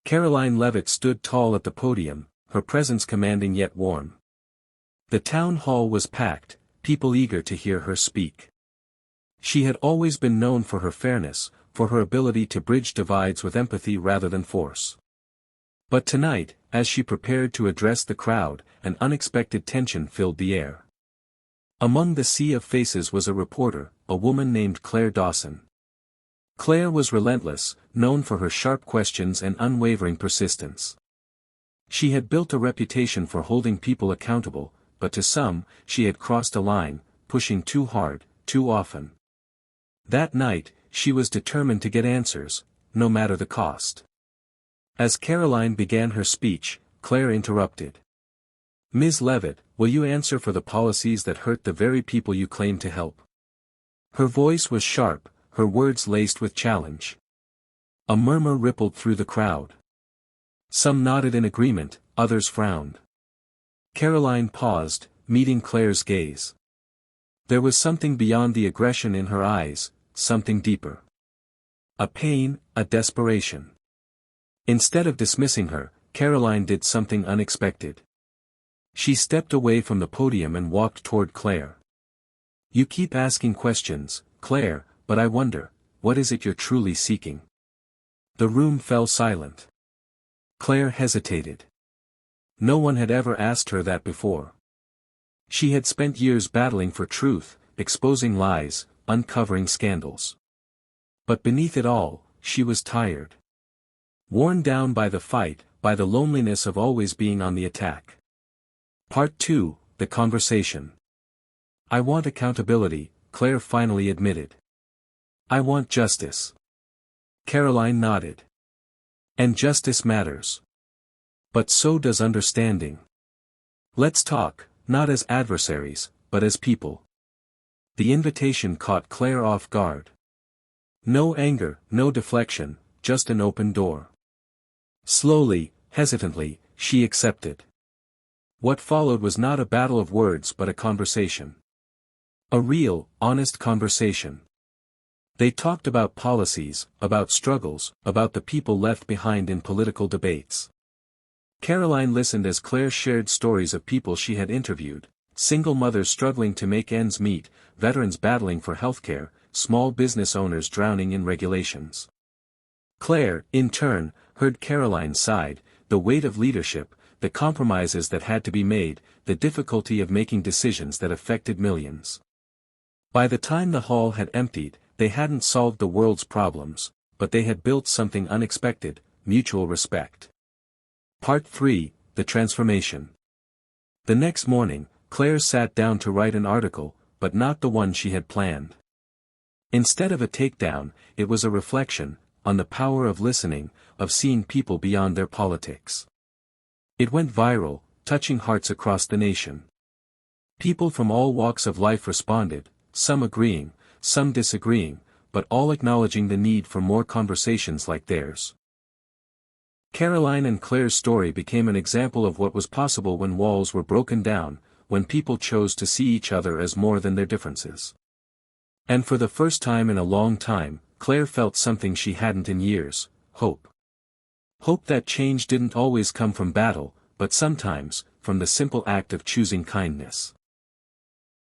Karoline Leavitt stood tall at the podium, her presence commanding yet warm. The town hall was packed, people eager to hear her speak. She had always been known for her fairness, for her ability to bridge divides with empathy rather than force. But tonight, as she prepared to address the crowd, an unexpected tension filled the air. Among the sea of faces was a reporter, a woman named Claire Dawson. Claire was relentless, known for her sharp questions and unwavering persistence. She had built a reputation for holding people accountable, but to some, she had crossed a line, pushing too hard, too often. That night, she was determined to get answers, no matter the cost. As Karoline began her speech, Claire interrupted. "Ms. Leavitt, will you answer for the policies that hurt the very people you claim to help?" Her voice was sharp, her words laced with challenge. A murmur rippled through the crowd. Some nodded in agreement, others frowned. Karoline paused, meeting Claire's gaze. There was something beyond the aggression in her eyes, something deeper. A pain, a desperation. Instead of dismissing her, Karoline did something unexpected. She stepped away from the podium and walked toward Claire. "You keep asking questions, Claire, but I wonder, what is it you're truly seeking?" The room fell silent. Claire hesitated. No one had ever asked her that before. She had spent years battling for truth, exposing lies, uncovering scandals. But beneath it all, she was tired. Worn down by the fight, by the loneliness of always being on the attack. Part 2, The Conversation. "I want accountability," Claire finally admitted. "I want justice." Karoline nodded. "And justice matters. But so does understanding. Let's talk, not as adversaries, but as people." The invitation caught Claire off guard. No anger, no deflection, just an open door. Slowly, hesitantly, she accepted. What followed was not a battle of words but a conversation. A real, honest conversation. They talked about policies, about struggles, about the people left behind in political debates. Karoline listened as Claire shared stories of people she had interviewed, single mothers struggling to make ends meet, veterans battling for healthcare, small business owners drowning in regulations. Claire, in turn, heard Karoline's side, the weight of leadership, the compromises that had to be made, the difficulty of making decisions that affected millions. By the time the hall had emptied, they hadn't solved the world's problems, but they had built something unexpected, mutual respect. Part 3, The Transformation. The next morning, Claire sat down to write an article, but not the one she had planned. Instead of a takedown, it was a reflection on the power of listening, of seeing people beyond their politics. It went viral, touching hearts across the nation. People from all walks of life responded, some agreeing, some disagreeing, but all acknowledging the need for more conversations like theirs. Karoline and Claire's story became an example of what was possible when walls were broken down, when people chose to see each other as more than their differences. And for the first time in a long time, Claire felt something she hadn't in years: hope. Hope that change didn't always come from battle, but sometimes, from the simple act of choosing kindness.